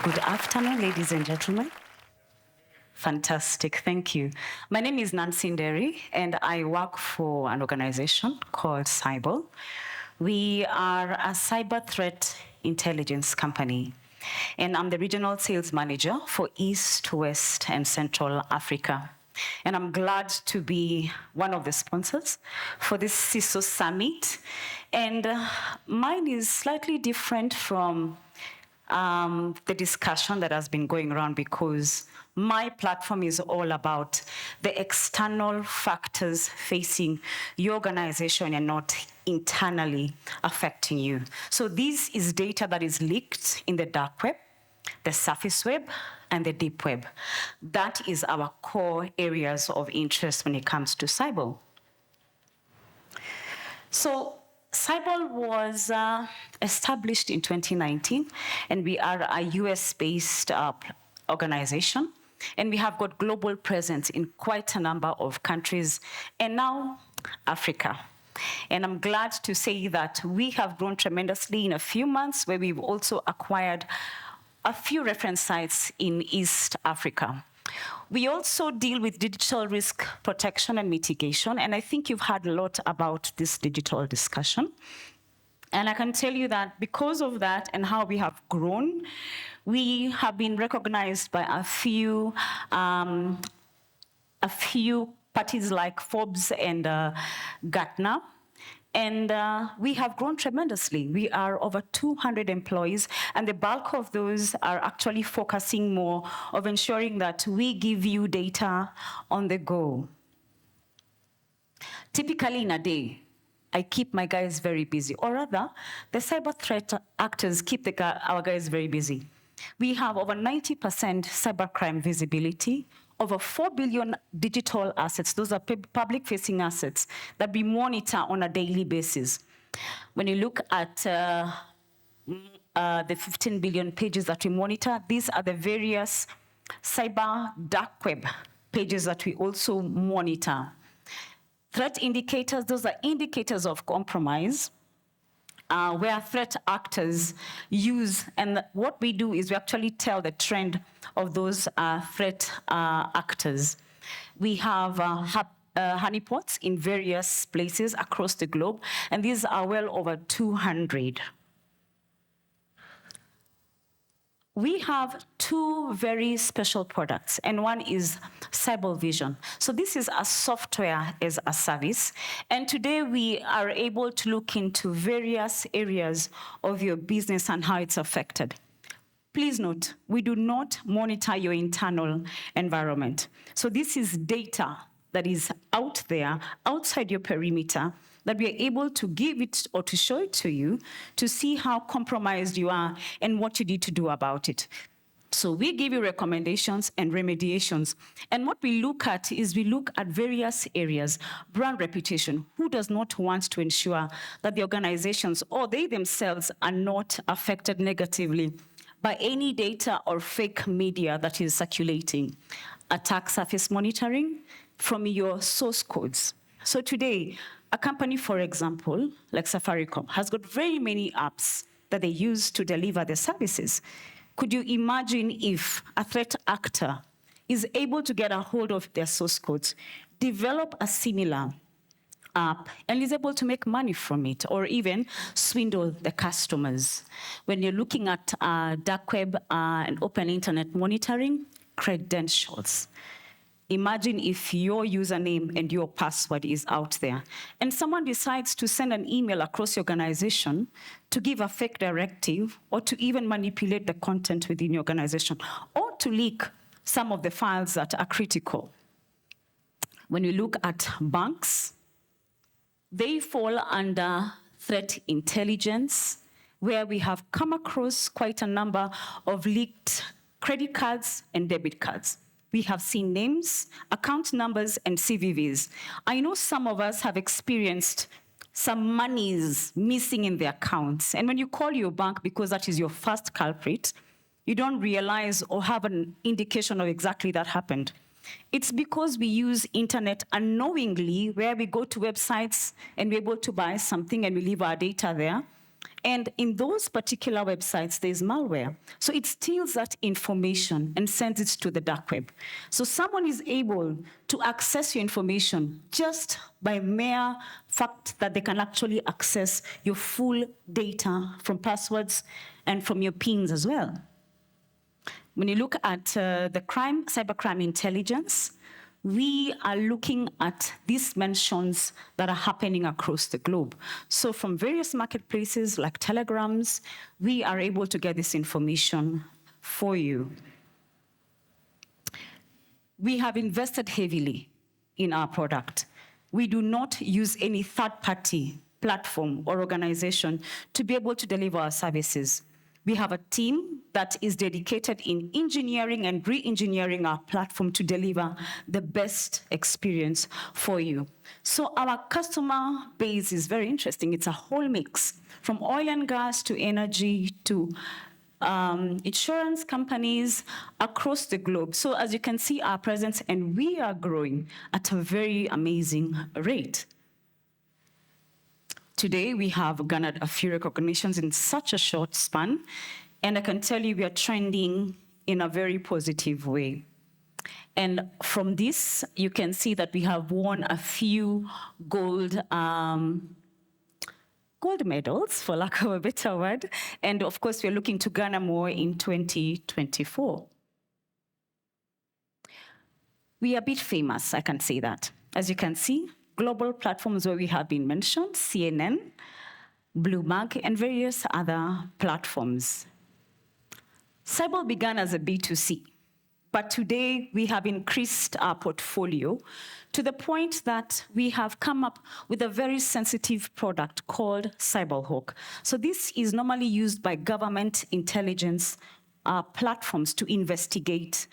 Good afternoon, ladies and gentlemen. Fantastic, thank you. My name is Nancy Nderi, and I work for an organization called Cyble. We are a cyber threat intelligence company, and I'm the regional sales manager for East, West, and Central Africa. And I'm glad to be one of the sponsors for this CISO Summit. And mine is slightly different from the discussion that has been going around, because my platform is all about the external factors facing your organization and not internally affecting you. So this is data that is leaked in the dark web, the surface web, and the deep web. That is our core areas of interest when it comes to Cyble. So Cyble was established in 2019, and we are a US-based organization, and we have got global presence in quite a number of countries, and now Africa. And I'm glad to say that we have grown tremendously in a few months, where we've also acquired a few reference sites in East Africa. We also deal with digital risk protection and mitigation, and I think you've heard a lot about this digital discussion. And I can tell you that because of that and how we have grown, we have been recognized by a few parties like Forbes and Gartner. And we have grown tremendously. We are over 200 employees, and the bulk of those are actually focusing more of ensuring that we give you data on the go. Typically in a day, I keep my guys very busy, or rather, the cyber threat actors keep our guys very busy. We have over 90% cybercrime visibility, over 4 billion digital assets. Those are public facing assets that we monitor on a daily basis. When you look at the 15 billion pages that we monitor, these are the various cyber dark web pages that we also monitor. Threat indicators, those are indicators of compromise, where threat actors use, and what we do is we actually tell the trend of those threat actors. We have honeypots in various places across the globe, and these are well over 200. We have two very special products, and one is Cyble Vision. So this is a software as a service, and today we are able to look into various areas of your business and how it's affected. Please note, we do not monitor your internal environment. So this is data that is out there, outside your perimeter, that we are able to give it or to show it to you to see how compromised you are and what you need to do about it. So we give you recommendations and remediations. And what we look at is we look at various areas. Brand reputation. Who does not want to ensure that the organizations or they themselves are not affected negatively by any data or fake media that is circulating? Attack surface monitoring from your source codes. So today, a company, for example, like Safaricom, has got very many apps that they use to deliver their services. Could you imagine if a threat actor is able to get a hold of their source codes, develop a similar app, and is able to make money from it, or even swindle the customers? When you're looking at dark web and open internet monitoring, credentials. Imagine if your username and your password is out there, and someone decides to send an email across your organization to give a fake directive, or to even manipulate the content within your organization, or to leak some of the files that are critical. When you look at banks, they fall under threat intelligence, where we have come across quite a number of leaked credit cards and debit cards. We have seen names, account numbers, and CVVs. I know some of us have experienced some monies missing in the accounts. And when you call your bank, because that is your first culprit, you don't realize or have an indication of exactly that happened. It's because we use internet unknowingly, where we go to websites and we're able to buy something and we leave our data there. And in those particular websites, there's malware. So it steals that information and sends it to the dark web. So someone is able to access your information just by mere fact that they can actually access your full data from passwords and from your pins as well. When you look at the cybercrime intelligence, we are looking at these mentions that are happening across the globe. So from various marketplaces like Telegrams, we are able to get this information for you. We have invested heavily in our product. We do not use any third-party platform or organization to be able to deliver our services. We have a team that is dedicated in engineering and re-engineering our platform to deliver the best experience for you. So our customer base is very interesting. It's a whole mix, from oil and gas to energy to insurance companies across the globe. So as you can see, our presence, and we are growing at a very amazing rate. Today, we have garnered a few recognitions in such a short span, and I can tell you we are trending in a very positive way. And from this, you can see that we have won a few gold medals, for lack of a better word, and of course, we're looking to garner more in 2024. We are a bit famous, I can say that. As you can see, global platforms where we have been mentioned, CNN, Bloomberg, and various other platforms. Cyble began as a B2C, but today we have increased our portfolio to the point that we have come up with a very sensitive product called Cyble. So this is normally used by government intelligence platforms to investigate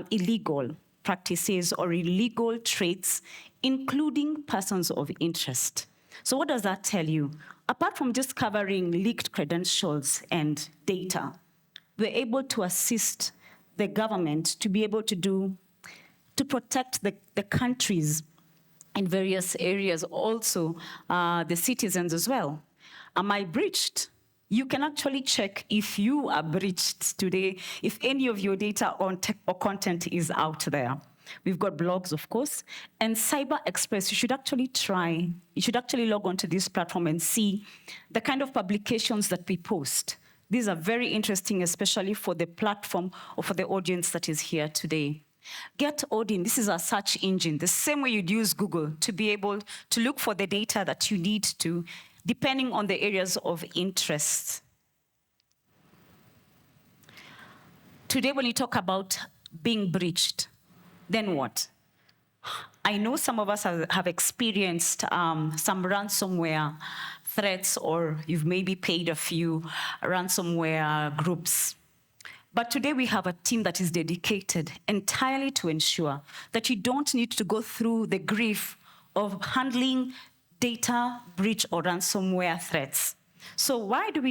illegal practices or illegal trades, including persons of interest. So what does that tell you? Apart from just covering leaked credentials and data, we're able to assist the government to be able to protect the countries in various areas, also the citizens as well. Am I breached? You can actually check if you are breached today, if any of your data or content is out there. We've got blogs, of course, and Cyber Express, you should actually log onto this platform and see the kind of publications that we post. These are very interesting, especially for the platform or for the audience that is here today. Get Odin, this is our search engine, the same way you'd use Google to be able to look for the data that you need to, depending on the areas of interest. Today, when you talk about being breached, then what? I know some of us have experienced some ransomware threats, or you've maybe paid a few ransomware groups. But today we have a team that is dedicated entirely to ensure that you don't need to go through the grief of handling data breach or ransomware threats. So how do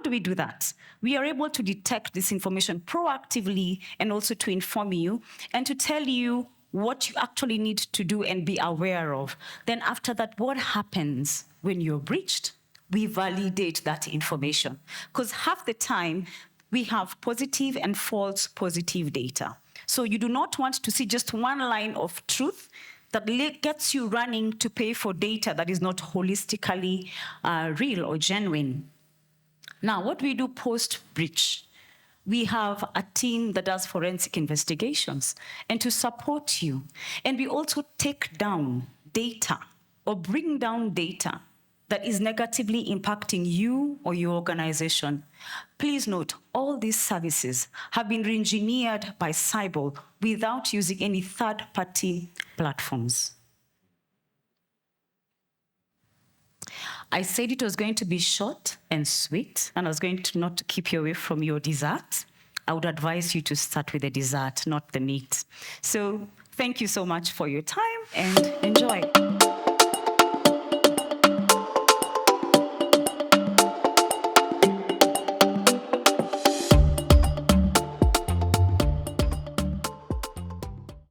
we do that? We are able to detect this information proactively and also to inform you and to tell you what you actually need to do and be aware of. Then after that, what happens when you're breached? We validate that information. Because half the time, we have positive and false positive data. So you do not want to see just one line of truth that gets you running to pay for data that is not holistically real or genuine. Now, what we do post-breach, we have a team that does forensic investigations and to support you. And we also take down data or bring down data that is negatively impacting you or your organization. Please note, all these services have been re-engineered by Cyble without using any third-party platforms. I said it was going to be short and sweet, and I was going to not keep you away from your dessert. I would advise you to start with the dessert, not the meat. So thank you so much for your time, and enjoy.